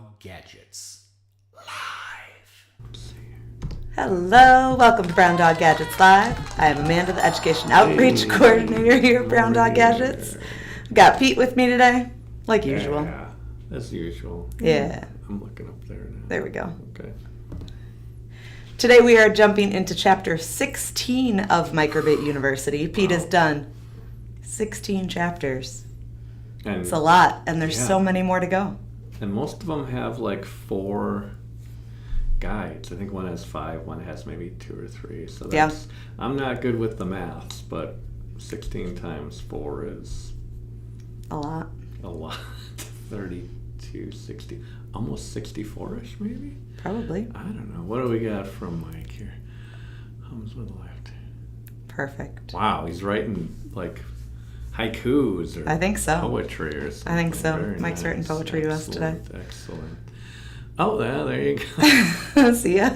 Dog Gadgets Live. Hello, welcome to Brown Dog Gadgets Live. I am Amanda, the Education Outreach Coordinator here at Brown Dog Gadgets. Got Pete with me today, like usual. Yeah, as usual. Yeah. I'm looking up there now. There we go. Okay. Today we are jumping into Chapter 16 of MicroBit University. Pete has done 16 chapters. And It's a lot, and there's so many more to go. And most of them have like 4 guides. I think one has 5, one has maybe 2 or 3. So that's, I'm not good with the maths, but 16 times 4 is A lot. a lot. 32, 60, almost 64-ish maybe? Probably. I don't know. What do we got from Mike here? Hums with left. Perfect. Wow, he's writing like haikus or I think so. poetry or something. I think so. Very Mike's written poetry to us today. Excellent. Oh, yeah, there you go. See ya.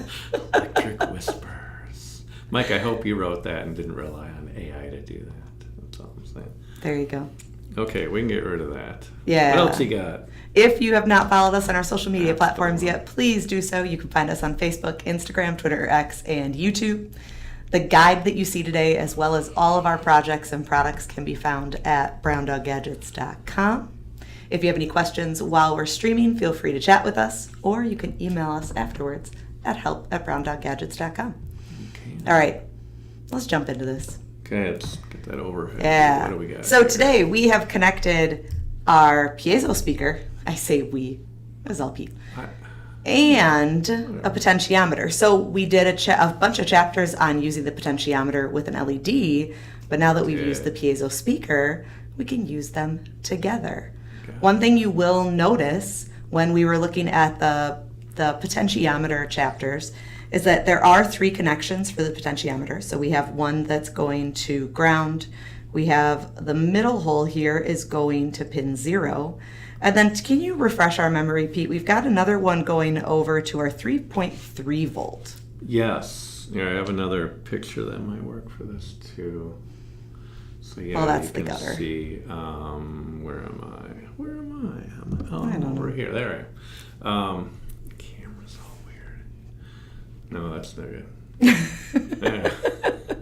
Electric whispers. Mike, I hope you wrote that and didn't rely on AI to do that. That's all I'm saying. There you go. Okay, we can get rid of that. Yeah. What else you got? If you have not followed us on our social media platforms yet, please do so. You can find us on Facebook, Instagram, Twitter, X, and YouTube. The guide that you see today, as well as all of our projects and products, can be found at browndoggadgets.com. If you have any questions while we're streaming, feel free to chat with us, or you can email us afterwards at help@browndoggadgets.com. Okay. All right, let's jump into this. Okay, let's get that overhead. Yeah. What do we got? So here? today we have connected our Piezo speaker. I say we. It was all Pete. And a potentiometer. So we did a bunch of chapters on using the potentiometer with an LED, but now that we've used the Piezo speaker, we can use them together. Okay. One thing you will notice when we were looking at the potentiometer chapters is that there are 3 connections for the potentiometer. So we have one that's going to ground. We have the middle hole here is going to pin 0. And then can you refresh our memory, Pete? We've got another one going over to our 3.3 volt. Yes. Yeah, I have another picture that might work for this too. So yeah, that's you the can gutter. see, where am I? Oh, I don't know. over here. There I am. Camera's all weird. No, that's not good.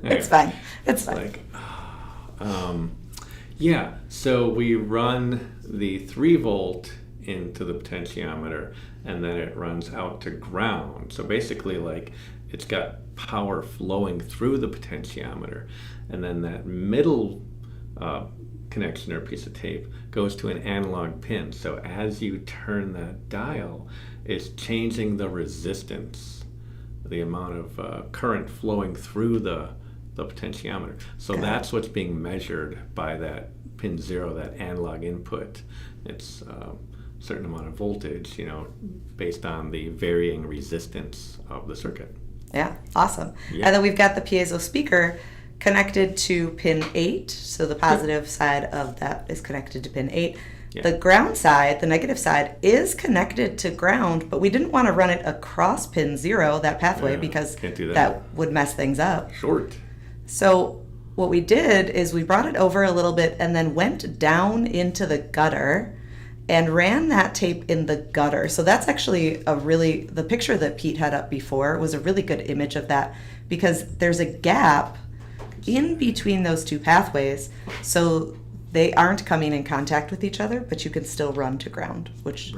It's fine. It's fine. Like, yeah, so we run the 3 volt into the potentiometer and then it runs out to ground. So basically, like, it's got power flowing through the potentiometer, and then that middle connection or piece of tape goes to an analog pin. So as you turn that dial, it's changing the resistance, the amount of current flowing through the potentiometer. So that's what's being measured by that pin 0, that analog input. It's a certain amount of voltage, based on the varying resistance of the circuit. Yeah, awesome. Yeah. And then we've got the Piezo speaker connected to pin 8. So the positive side of that is connected to pin 8. Yeah. The ground side, the negative side, is connected to ground, but we didn't want to run it across pin 0, that pathway, because can't do that would mess things up. Short. So what we did is we brought it over a little bit and then went down into the gutter and ran that tape in the gutter. So that's actually the picture that Pete had up before was a really good image of that, because there's a gap in between those 2 pathways. So they aren't coming in contact with each other, but you can still run to ground, which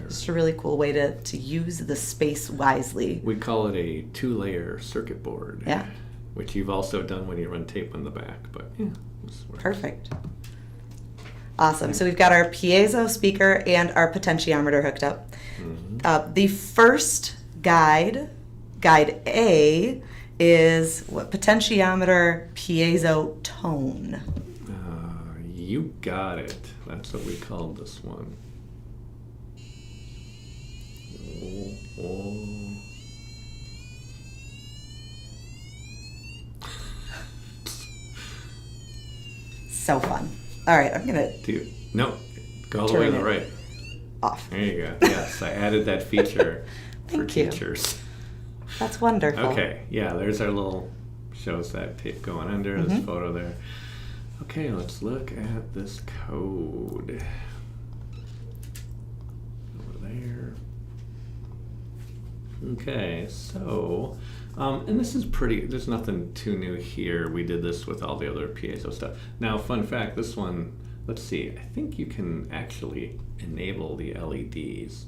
is a really cool way to use the space wisely. We call it a 2-layer circuit board. Yeah. Which you've also done when you run tape on the back, but yeah. Perfect. Awesome. So we've got our Piezo speaker and our potentiometer hooked up. Mm-hmm. The first guide A, is what? Potentiometer piezo tone. You got it. That's what we called this one. Oh. So fun. All right, I'm gonna go all the way to the right. Off. There you go. Yes, I added that feature for Thank you. teachers. That's wonderful. Okay, yeah, there's our little, shows that tape going under, this photo there. Okay, let's look at this code. Over there. Okay, so, and this is pretty, there's nothing too new here. We did this with all the other piezo stuff. Now, fun fact, this one, let's see, I think you can actually enable the LEDs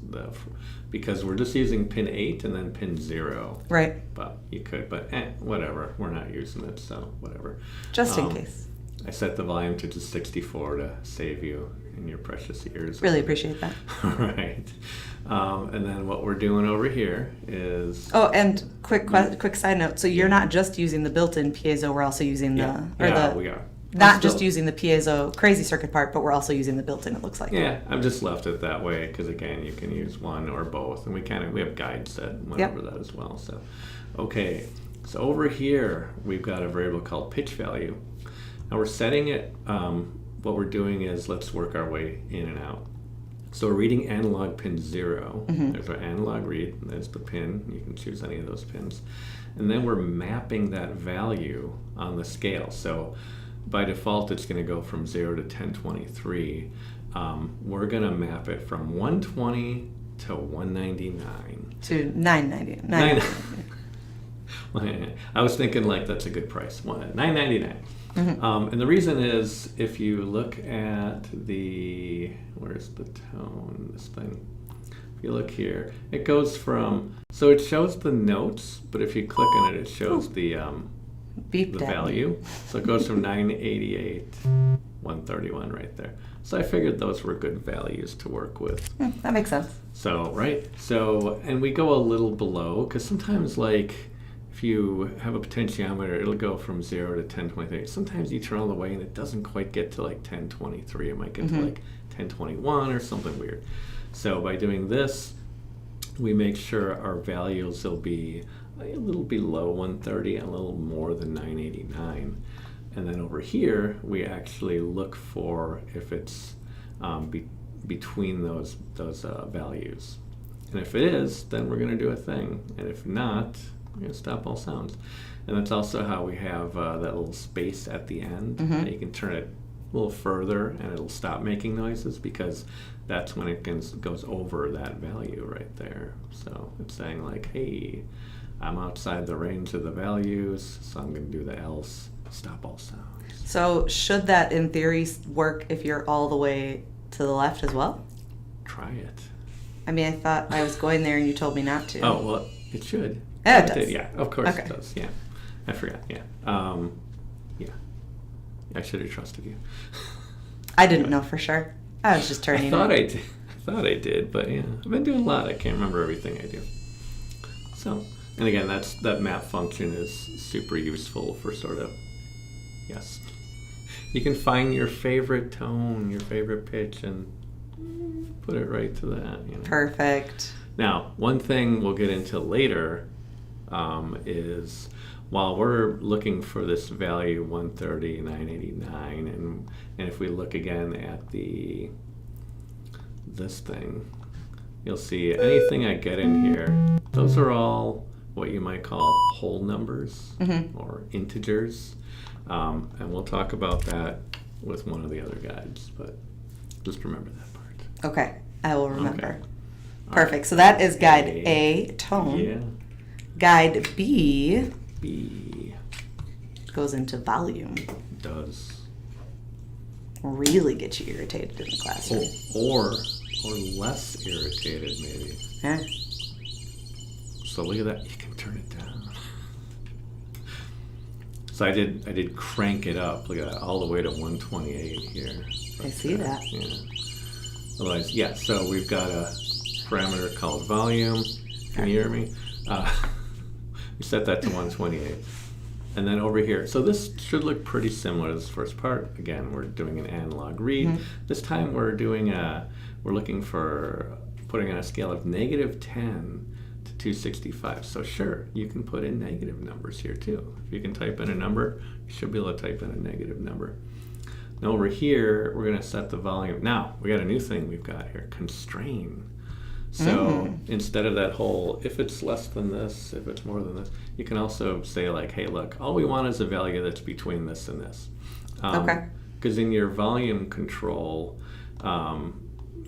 because we're just using pin 8 and then pin 0. Right. But you could, but whatever. We're not using it, so whatever. Just in case. I set the volume to just 64 to save you in your precious ears. Really appreciate that. Right. And then what we're doing over here is... Oh, and quick side note. So you're not just using the built-in piezo, we're also using we are. Not just using the piezo crazy circuit part, but we're also using the built-in, it looks like. Yeah, I've just left it that way because, again, you can use one or both. And we have guides that went over that as well. So, okay. So over here, we've got a variable called pitch value. Now we're setting it, what we're doing is let's work our way in and out. So we're reading analog pin 0. There's our analog read. There's the pin. You can choose any of those pins. And then we're mapping that value on the scale. So by default, it's going to go from 0 to 1023. We're going to map it from 120 to 199. To 999. I was thinking like that's a good price. $9.99. And the reason is if you look at where's the tone, this thing? If you look here, it goes from, so it shows the notes, but if you click on it, it shows the value. So it goes from 988, 131 right there. So I figured those were good values to work with. That makes sense. So, right. So, and we go a little below, because sometimes like, if you have a potentiometer, it'll go from 0 to 1023. Sometimes you turn all the way and it doesn't quite get to like 1023. It might get to like 1021 or something weird. So by doing this, we make sure our values will be a little below 130 and a little more than 989. And then over here, we actually look for if it's between those values. And if it is, then we're going to do a thing. And if not, we're going to stop all sounds. And that's also how we have that little space at the end. You can turn it a little further and it'll stop making noises because that's when it goes over that value right there. So it's saying like, hey, I'm outside the range of the values, so I'm going to do the else, stop all sounds. So should that in theory work if you're all the way to the left as well? Try it. I mean, I thought I was going there and you told me not to. Oh, well, it should. Yeah, it does. Yeah, of course Okay. it does. Yeah, I forgot. Yeah, yeah. I should have trusted you. I didn't know for sure. I was just turning. I thought I did, but yeah, I've been doing a lot. I can't remember everything I do. So, and again, that map function is super useful for sort of, yes, you can find your favorite tone, your favorite pitch, and put it right to that. You know? Perfect. Now, one thing we'll get into later is while we're looking for this value 130, 989, and if we look again at this thing, you'll see anything I get in here, those are all what you might call whole numbers or integers. And we'll talk about that with one of the other guides, but just remember that part. Okay, I will remember. Okay. Perfect. Right. So that is guide A, tone. Yeah. Guide B goes into volume. Does. Really get you irritated in the classroom. Or less irritated maybe. Yeah. So look at that. You can turn it down. So I did crank it up. Look at that, all the way to 128 here. I see that. Yeah. Otherwise, yeah. So we've got a parameter called volume. Can you hear me? We set that to 128. And then over here, so this should look pretty similar to this first part. Again, we're doing an analog read. This time we're looking for putting on a scale of -10 to 265. So sure, you can put in negative numbers here too. If you can type in a number, you should be able to type in a negative number. Now over here, we're going to set the volume. Now, we got a new thing we've got here, constrain. So instead of that whole, if it's less than this, if it's more than this, you can also say like, hey, look, all we want is a value that's between this and this. Okay. Because in your volume control,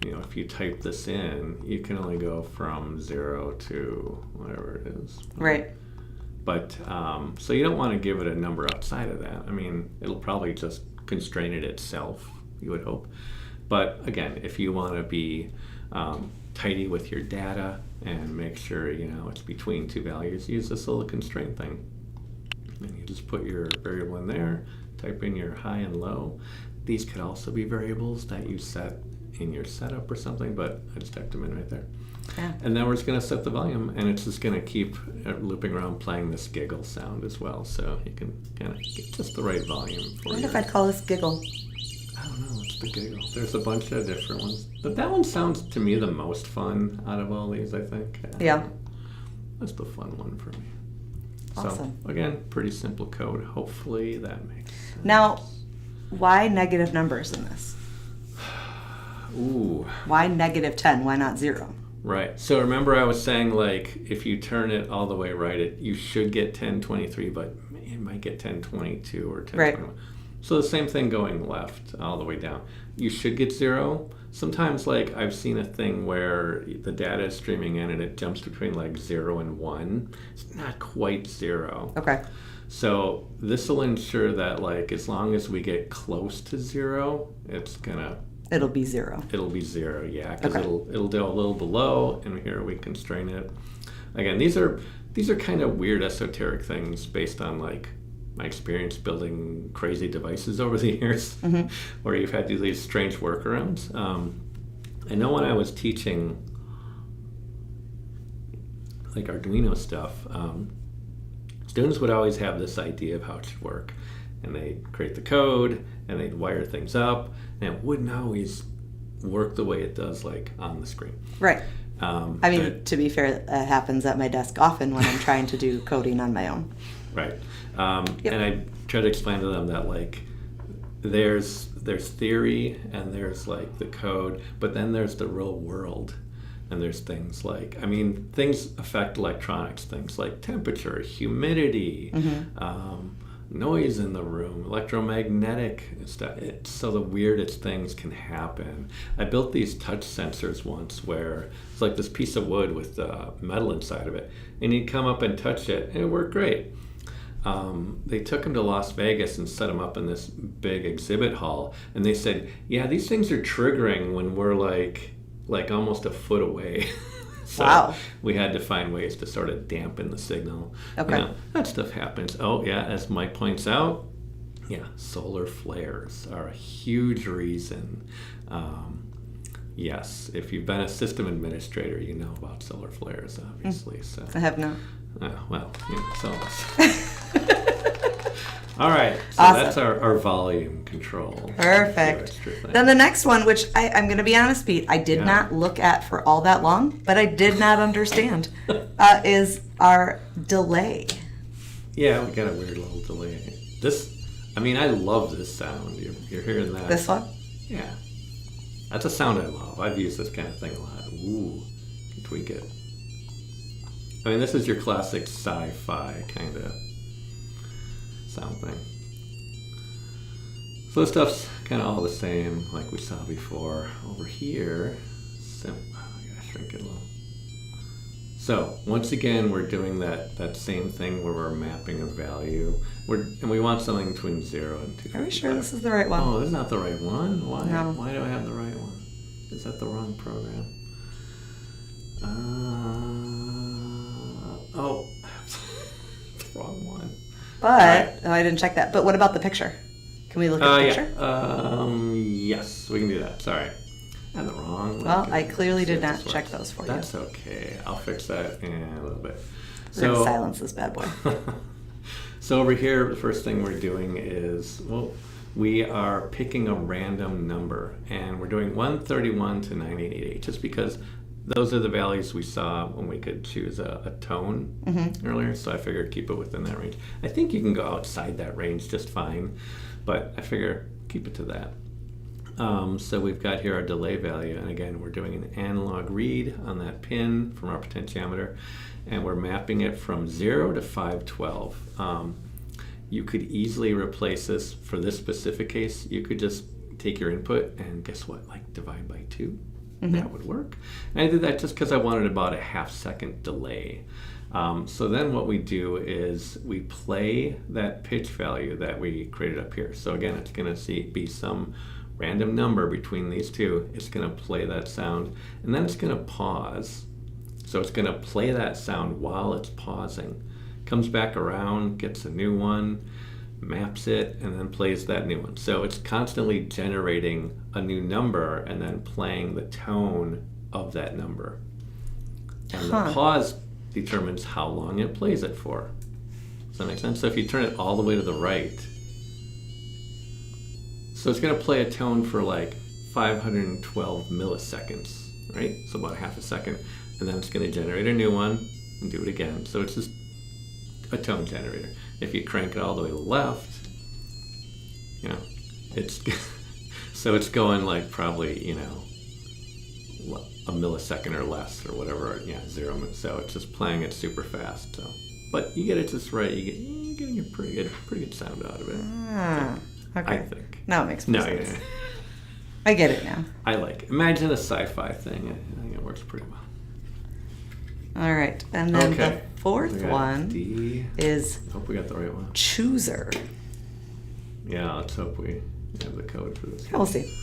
if you type this in, you can only go from 0 to whatever it is. Right. But, so you don't want to give it a number outside of that. I mean, it'll probably just constrain it itself, you would hope. But again, if you want to be tidy with your data and make sure, it's between two values, use this little constraint thing. And you just put your variable in there, type in your high and low. These could also be variables that you set in your setup or something, but I just typed them in right there. Yeah. And then we're just going to set the volume, and it's just going to keep looping around playing this giggle sound as well, so you can kind of get just the right volume for I wonder if I'd call this giggle. I don't know, it's the giggle. There's a bunch of different ones. But that one sounds to me the most fun out of all these, I think. Yeah. That's the fun one for me. Awesome. So, again, pretty simple code. Hopefully that makes sense. Now, why negative numbers in this? Ooh. Why negative 10? Why not 0? Right. So remember I was saying, like, if you turn it all the way right, you should get 1023, but it might get 1022 or 1021. Right. So the same thing going left all the way down. You should get 0. Sometimes, like, I've seen a thing where the data is streaming in and it jumps between, like, 0 and 1. It's not quite 0. Okay. So this will ensure that, like, as long as we get close to 0, It'll be 0. It'll be 0, yeah, because it'll do a little below, and here we constrain it. Again, these are kind of weird esoteric things based on, like, my experience building crazy devices over the years, where you've had to do these strange workarounds. I know when I was teaching, like, Arduino stuff, students would always have this idea of how it should work. And they'd create the code, and they'd wire things up, and it wouldn't always work the way it does, like, on the screen. Right. I mean, to be fair, that happens at my desk often when I'm trying to do coding on my own. Right. And I try to explain to them that, like, there's theory, and there's, like, the code, but then there's the real world. And there's things like, things affect electronics, things like temperature, humidity, noise in the room, electromagnetic stuff. So the weirdest things can happen. I built these touch sensors once where it's like this piece of wood with metal inside of it, and you'd come up and touch it, and it worked great. They took them to Las Vegas and set them up in this big exhibit hall, and they said, yeah, these things are triggering when we're like almost a foot away. So wow. We had to find ways to sort of dampen the signal. Okay. That stuff happens. Oh, yeah, as Mike points out, solar flares are a huge reason. Yes, if you've been a system administrator, you know about solar flares, obviously. So I have not. So all right, so awesome. That's our volume control. Perfect. Then the next one, which I'm going to be honest, Pete, I did not look at for all that long, but I did not understand, is our delay. Yeah, we got a weird little delay. I love this sound. You're hearing that. This one? Yeah. That's a sound I love. I've used this kind of thing a lot. Ooh, tweak it. This is your classic sci-fi kind of sound thing. So this stuff's kind of all the same, like we saw before. Over here, I gotta shrink it a little. So once again, we're doing that same thing where we're mapping a value. And we want something between 0 and 255. Are we sure this is the right one? Oh, this is not the right one? Why? No. Why do I have the right one? Is that the wrong program? The wrong one. But, I didn't check that. But what about the picture? Can we look at the picture? Yes, we can do that. Sorry. I had the wrong one. Well, I clearly did not check those for you. That's okay. I'll fix that in a little bit. We're going to silence this bad boy. So over here, the first thing we're doing is, we are picking a random number, and we're doing 131 to 9888, just because those are the values we saw when we could choose a tone earlier, so I figured keep it within that range. I think you can go outside that range just fine, but I figure keep it to that. So we've got here our delay value, and again, we're doing an analog read on that pin from our potentiometer, and we're mapping it from 0 to 512. You could easily replace this for this specific case. You could just take your input and guess what? Like divide by 2. that would work. And I did that just because I wanted about a half-second delay. So then what we do is we play that pitch value that we created up here. So again, it's going to be some random number between these two. It's going to play that sound, and then it's going to pause. So it's going to play that sound while it's pausing. Comes back around, gets a new one, maps it, and then plays that new one. So it's constantly generating a new number and then playing the tone of that number. And the pause determines how long it plays it for. Does that make sense? So if you turn it all the way to the right, so it's going to play a tone for like 512 milliseconds, right? So about half a second. And then it's going to generate a new one and do it again. So it's just a tone generator. If you crank it all the way to the left, you know, it's so it's going like probably, you know, a millisecond or less or whatever, 0 minutes. So it's just playing it super fast. So, but you get it just right. You're getting a pretty good sound out of it. Okay. I think. Now it makes more sense. I get it now. I like it. Imagine a sci-fi thing. I think it works pretty well. All right, and then the fourth one D. is. Hope we got the right one. Chooser. Yeah, let's hope we have the code for this. We'll see.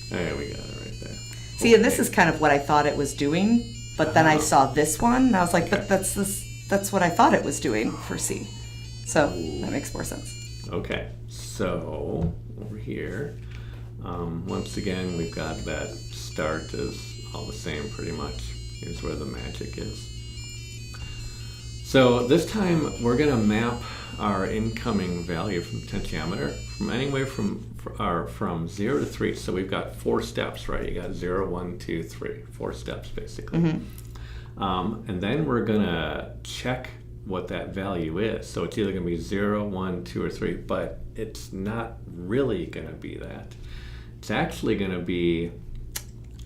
There we got it right there. See, and this is kind of what I thought it was doing, but then I saw this one, and I was like, but that's what I thought it was doing for C. So that makes more sense. Okay, so over here, once again, we've got that start is all the same pretty much. Here's where the magic is. So this time we're going to map our incoming value from potentiometer from anywhere from 0 to 3. So we've got 4 steps, right? You got 0, 1, 2, 3. 4 steps basically. And then we're going to check what that value is. So it's either going to be 0, 1, 2, or 3, but it's not really going to be that. It's actually going to be...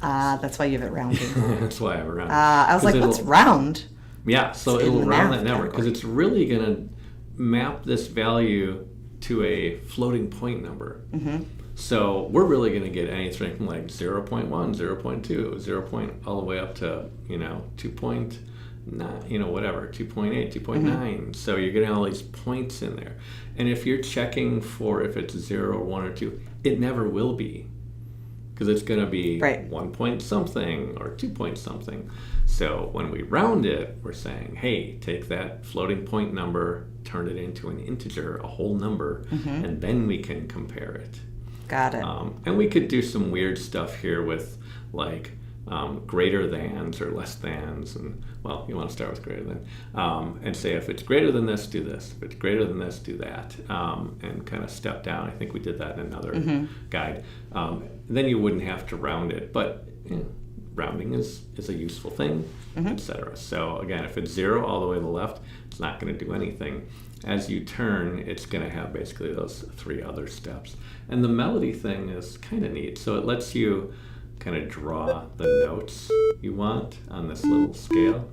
that's why you have it rounded. That's why I have it rounded. I was like, what's round? Yeah, so it'll round that number because it's really going to map this value to a floating point number. So we're really going to get anything from like 0.1, 0.2, 0. All the way up to, 2.9, whatever, 2.8, 2.9. So you're getting all these points in there. And if you're checking for if it's 0, 1, or 2, it never will be. Because it's going to be 1 point something or 2 point something. So when we round it, we're saying, hey, take that floating point number, turn it into an integer, a whole number, and then we can compare it. Got it. And we could do some weird stuff here with like greater thans or less thans. And well, you want to start with greater than. And say if it's greater than this, do this. If it's greater than this, do that. And kind of step down. I think we did that in another guide. Then you wouldn't have to round it. But rounding is a useful thing, etc. So again, if it's 0 all the way to the left, it's not going to do anything. As you turn, it's going to have basically those 3 other steps. And the melody thing is kind of neat. So it lets you kind of draw the notes you want on this little scale,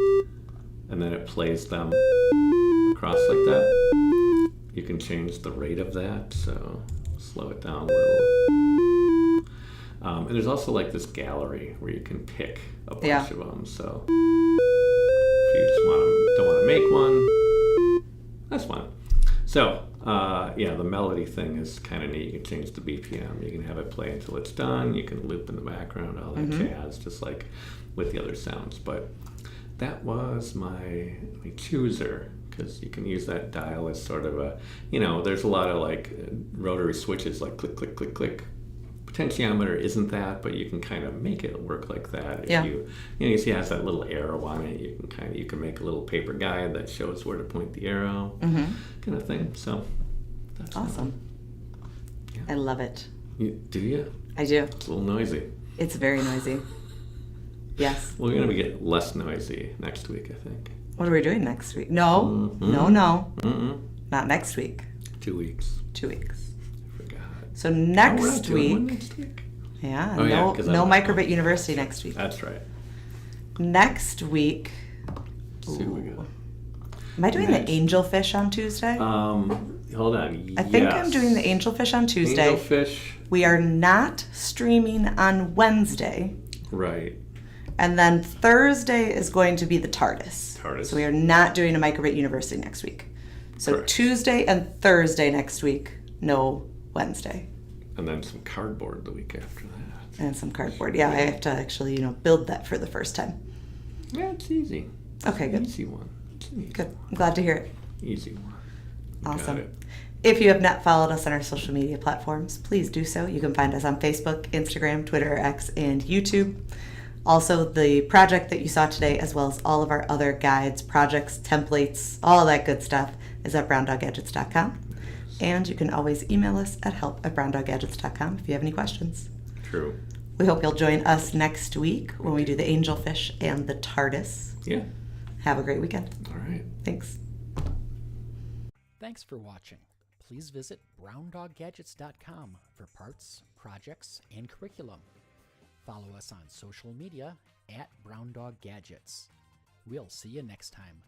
and then it plays them across like that. You can change the rate of that, so slow it down a little. And there's also like this gallery where you can pick a bunch of them. So if you just don't want to make one, that's fine. So the melody thing is kind of neat. You can change the BPM. You can have it play until it's done. You can loop in the background, all that jazz, just like with the other sounds. But that was my chooser, because you can use that dial as sort of a, there's a lot of like rotary switches, like click, click, click, click. Potentiometer isn't that, but you can kind of make it work like that. If you see it has that little arrow on it. You can make a little paper guide that shows where to point the arrow, kind of thing. So that's awesome. Yeah. I love it. Do you? I do. It's a little noisy. It's very noisy. Yes. We're going to get less noisy next week, I think. What are we doing next week? No, no. Not next week. 2 weeks. 2 weeks. So We're next not doing one week, next week. no MicroBit University next week. That's right. Next week, See what we got. am I doing the angelfish on Tuesday? hold on. I think Yes. I'm doing the angelfish on Tuesday. Angelfish. We are not streaming on Wednesday. Right. And then Thursday is going to be the TARDIS. So we are not doing a MicroBit University next week. So Correct. Tuesday and Thursday next week, no Wednesday. And then some cardboard the week after that. And some cardboard. Yeah, I have to actually, build that for the first time. Yeah, it's easy. Okay, good. Easy one. It's an easy Good. one. I'm glad to hear it. Easy one. You Awesome. got it. If you have not followed us on our social media platforms, please do so. You can find us on Facebook, Instagram, Twitter, X, and YouTube. Also, the project that you saw today, as well as all of our other guides, projects, templates, all that good stuff, is at browndoggadgets.com. And you can always email us at help@browndoggadgets.com if you have any questions. True. We hope you'll join us next week when we do the angelfish and the TARDIS. Yeah. Have a great weekend. All right. Thanks. Thanks for watching. Please visit browndoggadgets.com for parts, projects, and curriculum. Follow us on social media at browndoggadgets. We'll see you next time.